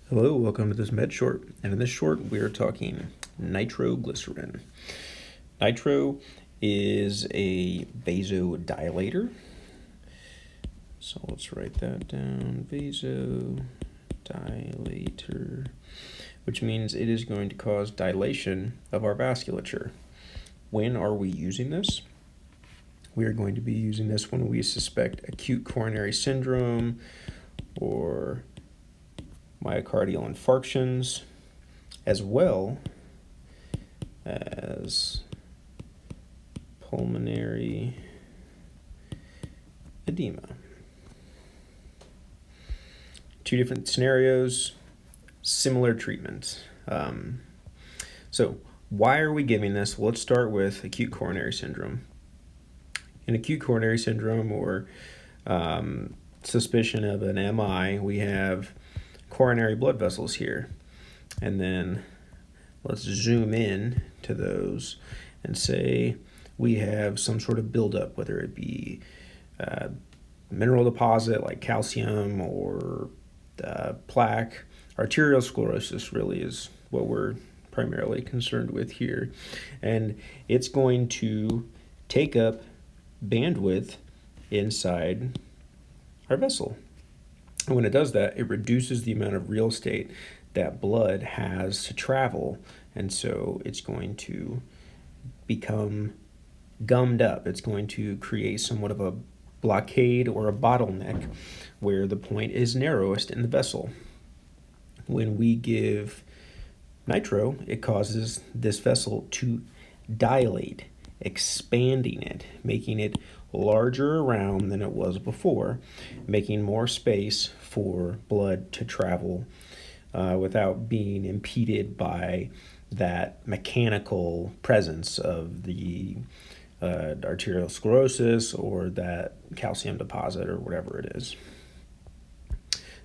Hello, welcome to this med short, and in this short we are talking nitroglycerin. Nitro is a vasodilator, so let's write that down, vasodilator, which means it is going to cause dilation of our vasculature. When are we using this? We are going to be using this when we suspect acute coronary syndrome or myocardial infarctions, as well as pulmonary edema. Two different scenarios, similar treatments. So why are we giving this? Well, let's start with acute coronary syndrome. In acute coronary syndrome or suspicion of an MI, we have coronary blood vessels here, and then let's zoom in to those and say we have some sort of buildup, whether it be mineral deposit like calcium or plaque. Arterial sclerosis really is what we're primarily concerned with here, and it's going to take up bandwidth inside our vessel. And when it does that, it reduces the amount of real estate that blood has to travel, and so it's going to become gummed up. It's going to create somewhat of a blockade or a bottleneck where the point is narrowest in the vessel. When we give nitro, it causes this vessel to dilate, expanding it, making it larger around than it was before, making more space for blood to travel without being impeded by that mechanical presence of the arterial sclerosis or that calcium deposit or whatever it is.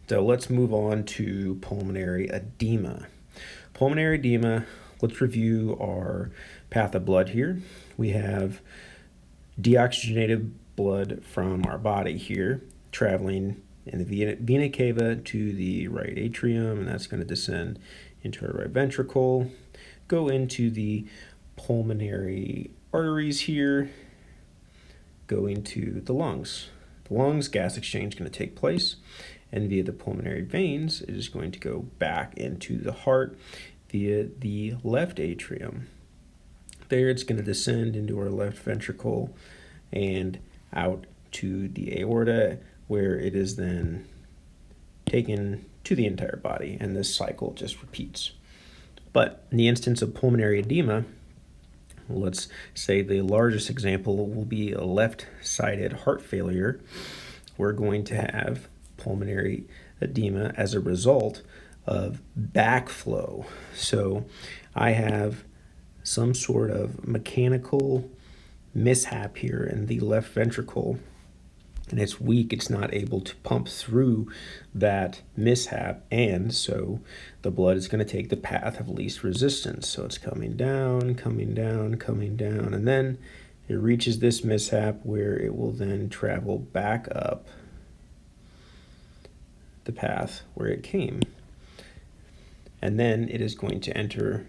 So let's move on to pulmonary edema. Pulmonary edema, let's review our path of blood here. We have deoxygenated blood from our body here, traveling in the vena cava to the right atrium, and that's going to descend into our right ventricle, go into the pulmonary arteries here, go into the lungs. The lungs, gas exchange is going to take place, and via the pulmonary veins, it is going to go back into the heart via the left atrium. There it's going to descend into our left ventricle and out to the aorta, where it is then taken to the entire body, and this cycle just repeats. But in the instance of pulmonary edema, let's say the largest example will be a left-sided heart failure. We're going to have pulmonary edema as a result of backflow. So I have some sort of mechanical mishap here in the left ventricle, and it's weak. It's not able to pump through that mishap, and so the blood is going to take the path of least resistance. So it's coming down, coming down, coming down, and then it reaches this mishap where it will then travel back up the path where it came. And then it is going to enter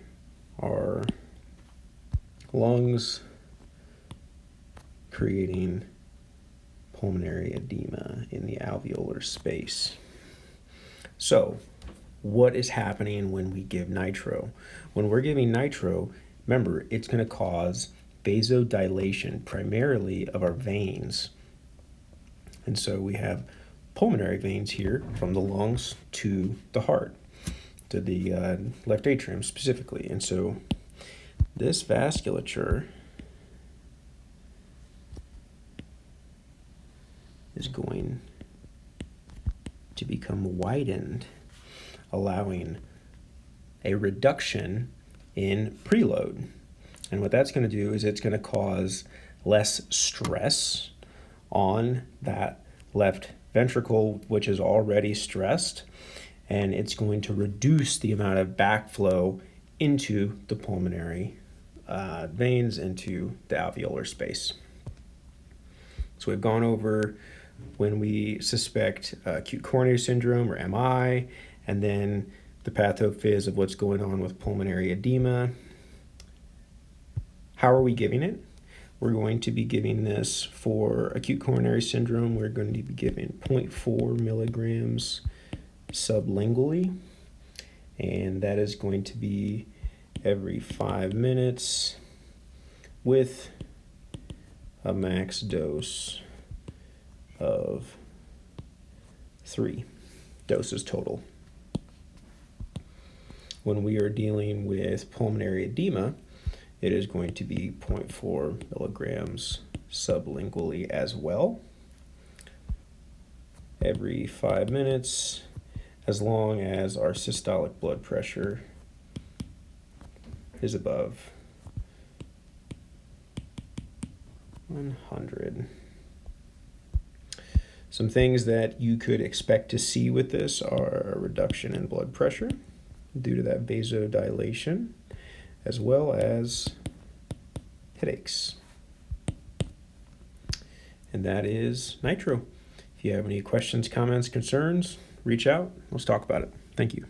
our lungs, creating pulmonary edema in the alveolar space. So, what is happening when we give nitro? When we're giving nitro, remember, it's going to cause vasodilation, primarily of our veins. And so we have pulmonary veins here from the lungs to the heart, to the left atrium specifically. And so this vasculature is going to become widened, allowing a reduction in preload. And what that's going to do is it's going to cause less stress on that left ventricle, which is already stressed, and it's going to reduce the amount of backflow into the pulmonary veins, into the alveolar space. So we've gone over when we suspect acute coronary syndrome or MI, and then the pathophys of what's going on with pulmonary edema. How are we giving it? We're going to be giving this for acute coronary syndrome. We're going to be giving 0.4 milligrams sublingually, and that is going to be every 5 minutes with a max dose of 3 doses total. When we are dealing with pulmonary edema, it is going to be 0.4 milligrams sublingually as well, every 5 minutes, as long as our systolic blood pressure is above 100. Some things that you could expect to see with this are a reduction in blood pressure due to that vasodilation, as well as headaches. And that is Nitro. If you have any questions, comments, concerns, reach out. Let's talk about it. Thank you.